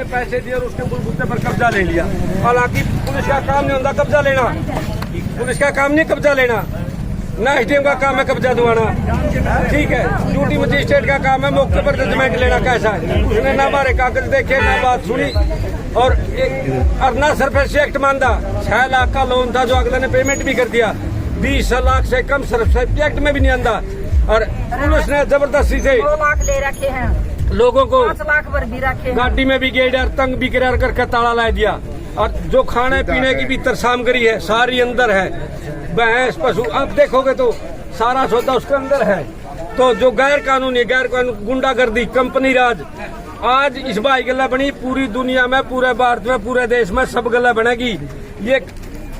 पैसे दिए और उसके बुलबुते पर कब्जा ले लिया। हालांकि पुलिस का काम नहीं होता कब्जा लेना, पुलिस का काम नहीं कब्जा लेना, ना एसडीएम का काम है कब्जा दिवाना। ठीक है, ड्यूटी मजिस्ट्रेट का काम है मौके पर जजमेंट लेना। कैसा है, उसने ना हमारे कागज देखे ना बात सुनी और ना सरफेस एक्ट मानता। 6 लाख का लोन था जो अगले ने पेमेंट भी कर दिया। 20 लाख से कम सरफेस एक्ट में भी नहीं आंदा और पुलिस ने जबरदस्ती से 2 लाख ले रखे हैं लोगों को, 5 लाख पर भी रखे, गाड़ी में भी गेड़ तंग भी करार करके ताला ला दिया। और जो खाने पीने की भी तरसामगरी है सारी अंदर है, भैंस पशु आप देखोगे तो सारा सौदा उसके अंदर है। तो जो गैर कानूनी गुंडागर्दी कंपनी राज आज इस बाई गला बनी, पूरी दुनिया में, पूरे भारत में, पूरे देश में सब गला बनेगी। ये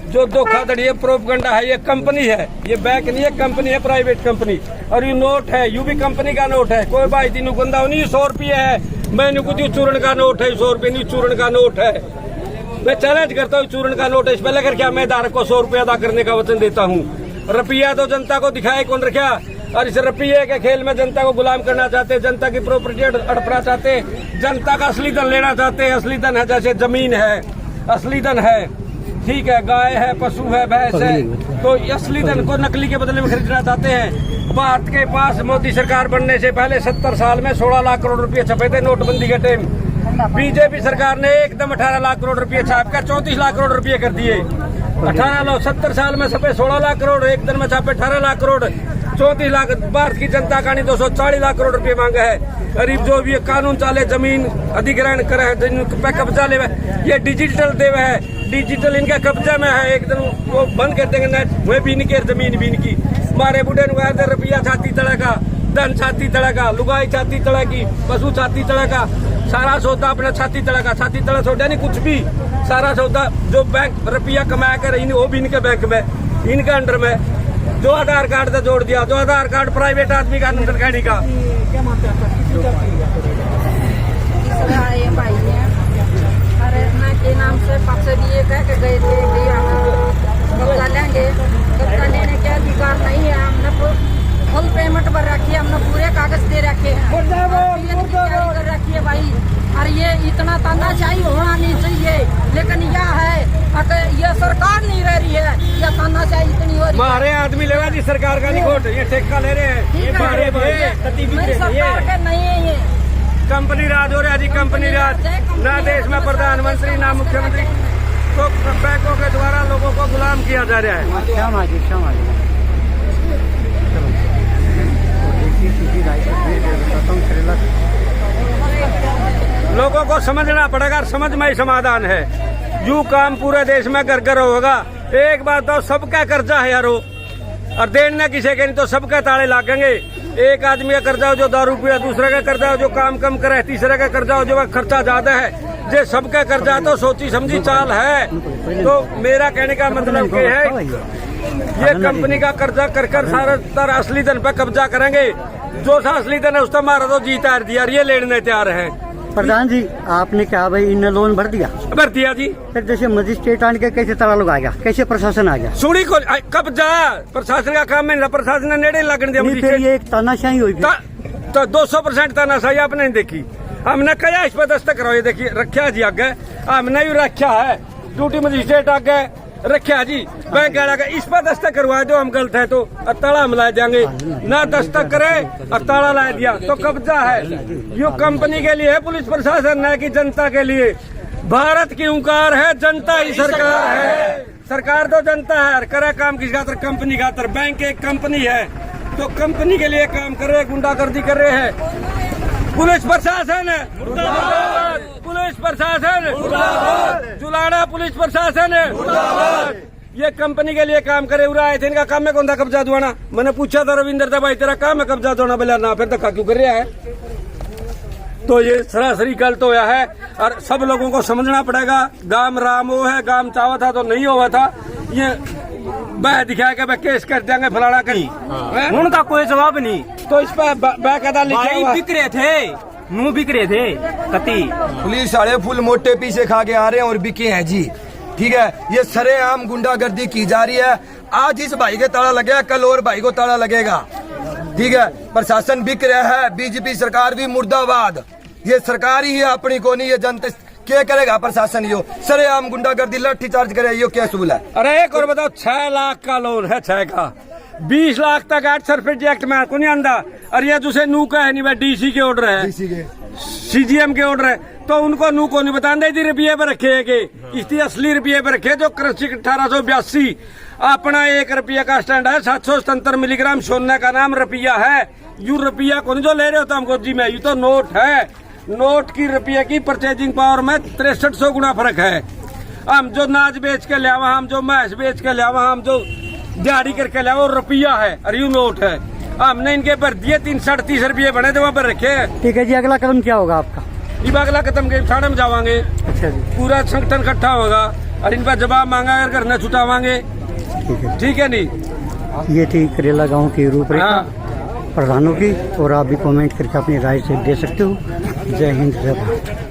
जो धोखाधड़ी है, प्रोपगंडा है, ये कंपनी है, ये बैंक नहीं है, कंपनी है, प्राइवेट कंपनी। और ये नोट है, यू भी कंपनी का नोट है। कोई भाई तीनों गंदा नहीं, 100 रुपये है, मैंने कुछ चूर्ण का नोट है, 100 रुपये नहीं चूर्ण का नोट है। मैं चैलेंज करता हूँ, चूर्ण का नोट है, इस पे लेकर क्या मैं धारक को 100 रुपये अदा करने का वचन देता हूँ। रुपया तो जनता को दिखाए कौन रखा, और इस रुपये के खेल में जनता को गुलाम करना चाहते, जनता की प्रॉपर्टी हड़पना चाहते, जनता का असली धन लेना चाहते। असली धन है जैसे जमीन है, असली धन है, ठीक है, गाय है, पशु है, भैंस है, तो असली धन को नकली के बदले में खरीदना चाहते हैं। भारत के पास मोदी सरकार बनने से पहले 70 साल में 16 लाख करोड़ रुपए छपे थे नोटबंदी के टाइम। बीजेपी सरकार ने एकदम 18 लाख करोड़ रुपए छापकर 34 लाख करोड़ रुपए कर दिए। 70 साल में छपे 16 लाख करोड़, एक दिन में छापे 18 लाख करोड़, 34 लाख। भारत की जनता का नहीं 240 लाख करोड़ रुपए मांगा है। गरीब जो भी कानून चाले, जमीन अधिग्रहण करे, जिन पे कब्जा ले, ये डिजिटल देवे है, डिजिटल इनका कब्जा में है। एक दिन वो बंद कर देंगे नेट, वह भी इनके जमीन भी इनकी। हमारे बुढ़े रुपया छाती तड़ा का, धन छाती तड़ा का, लुगाई छाती तड़ा की, पशु छाती तड़ा का, सारा सौदा अपना छाती तड़ा का। छाती तड़ा सौदा नहीं कुछ भी, सारा सौदा जो बैंक रुपया कमा कर वो भी इनके बैंक में, इनके अंडर में। जो आधार कार्ड से जोड़ दिया, जो आधार कार्ड प्राइवेट आदमी का अंदर गाड़ी का। के नाम से पैसे दिए कह के गए थे, कब्जा लेंगे। कब्जा लेने के अधिकार नहीं है, हमने फुल पेमेंट पर रखी है, हमने पूरे कागज दे रखे हैं, कर रखी है भाई। और ये इतना तानाशाही होना नहीं चाहिए, लेकिन यह है ये सरकार नहीं रह रही है, यह तानाशाही इतनी हो रही है। हमारे आदमी लेवा जी सरकार का निकोट, ये ठेका ले रहे हैं, सरकार के नहीं है, ये कंपनी राज हो रहा है जी, कंपनी राज। ना देश में प्रधानमंत्री ना मुख्यमंत्री, तो बैंकों के द्वारा लोगों को गुलाम किया जा रहा है। लोगों को समझना पड़ेगा, समझ में ही समाधान है। यू काम पूरे देश में घर घर होगा। एक बात तो सबका कर्जा है यारो, और देना किसी के नहीं तो सबका ताले लागेंगे। एक आदमी का कर्जा हो जो दारू पिया, दूसरे का कर्जा हो जो काम कम करे, तीसरे का कर्जा हो जो खर्चा ज्यादा है। जे सबका कर्जा तो सोची समझी चाल है। तो मेरा कहने का मतलब ये है, ये कंपनी का कर्जा कर सारा तर असली धन पर कब्जा करेंगे। जो सा असली धन है उसका मारा तो जीता दिया, ये लेने तैयार है। प्रधान जी, आपने क्या भाई इन्हें लोन भर दिया? भर दिया जी। फिर जैसे मजिस्ट्रेट आने के कैसे ताला लोग आ गया, कैसे प्रशासन आ गया? सुनी को कब्जा प्रशासन का काम है, प्रशासन ने नेड़े लगने दिया। ये एक तानाशाही हुई तो 200% तानाशाही आपने नहीं देखी। हमने कहा इस पर दस्तक करो, ये देखिए रखा जी आगे, हमने भी रखा है, ड्यूटी मजिस्ट्रेट आगे रखा जी, बैंक आगे इस पर दस्तक करवाए दो, हम गलत है तो ताला हम ला देंगे। ना दस्तक करे और ताला ला दिया तो कब्जा है। यो कंपनी के लिए है, पुलिस प्रशासन न कि जनता के लिए। भारत की हुंकार है, जनता ही सरकार है। सरकार तो जनता है, करे काम किस खातर, कंपनी खातर। बैंक एक कंपनी है तो कंपनी के लिए काम कर रहे, गुंडागर्दी कर रहे हैं। पुलिस प्रशासन है मुर्दाबाद, पुलिस प्रशासन मुर्दाबाद, जुलाना पुलिस प्रशासन है मुर्दाबाद। ये कंपनी के लिए काम करे, उरा आए थे, इनका काम है कौन था कब्जा दुआना। मैंने पूछा था रविंदर था, भाई तेरा काम है कब्जा दुआना? बोला ना, फिर धक्का क्यों कर रहा है? तो ये सरासरी गलत होया है और सब लोगों को समझना पड़ेगा। गाम राम हो है, गाम चावा था तो नहीं हुआ था। ये बह दिखाया के केस कर देंगे फलाना कहीं, उनका कोई जवाब नहीं। तो इस पर बाकायदा लिखा बिक रहे थे, मुंह बिक रहे थे कति। पुलिस वाले फुल मोटे पीछे खा के आ रहे हैं और बिके हैं जी। ठीक है, ये सरेआम गुंडागर्दी की जा रही है। आज इस भाई के ताला लगेगा, कल और भाई को ताला लगेगा। ठीक है, प्रशासन बिक रहा है, बीजेपी सरकार भी मुर्दाबाद। ये सरकार ही है अपनी को नहीं, ये क्या करेगा प्रशासन? यो सरेआम गुंडागर्दी लाठी चार्ज करे, यो क्या सूल है? अरे एक और बताओ, 6 लाख का लोन है, 6 का 20 लाख तक आज सरफेस एक्ट में को नहीं आंदा। और ये तुझे नू का है नहीं भाई, डीसी के ऑर्डर है, सीजीएम के ऑर्डर है, तो उनको नू को नहीं बताना रुपये पर रखे के किस्ती असली रुपये पर रखे। जो कृषि 1882 अपना 1 रुपये का स्टैंड है, 777 मिलीग्राम सोने का नाम रुपया है। यू रुपया को नहीं जो ले रहे हो तो हमको जी में, यू तो नोट है। नोट की रुपये की परचेजिंग पावर में 6300 गुना फर्क है। हम जो नाच बेच के लिया, हम जो मैच बेच के लिया, हम जो दिहाड़ी करके लिया, वो रुपया है और यू नोट है। हमने इनके भर दिए 330 रुपये बने थे, वहाँ पर रखे हैं। ठीक है जी, अगला कदम क्या होगा आपका? ये अगला कदम के थाने में जावांगे। अच्छा जी, पूरा संगठन इकट्ठा होगा और इन पर जवाब मांगा कर घर न छुटावांगे। ठीक है नहीं? ये थी करेला गांव की रूपरेखा हाँ। प्रधानों की, और आप भी कमेंट करके अपनी राय से दे सकते हो। जय हिंद, जय भारत।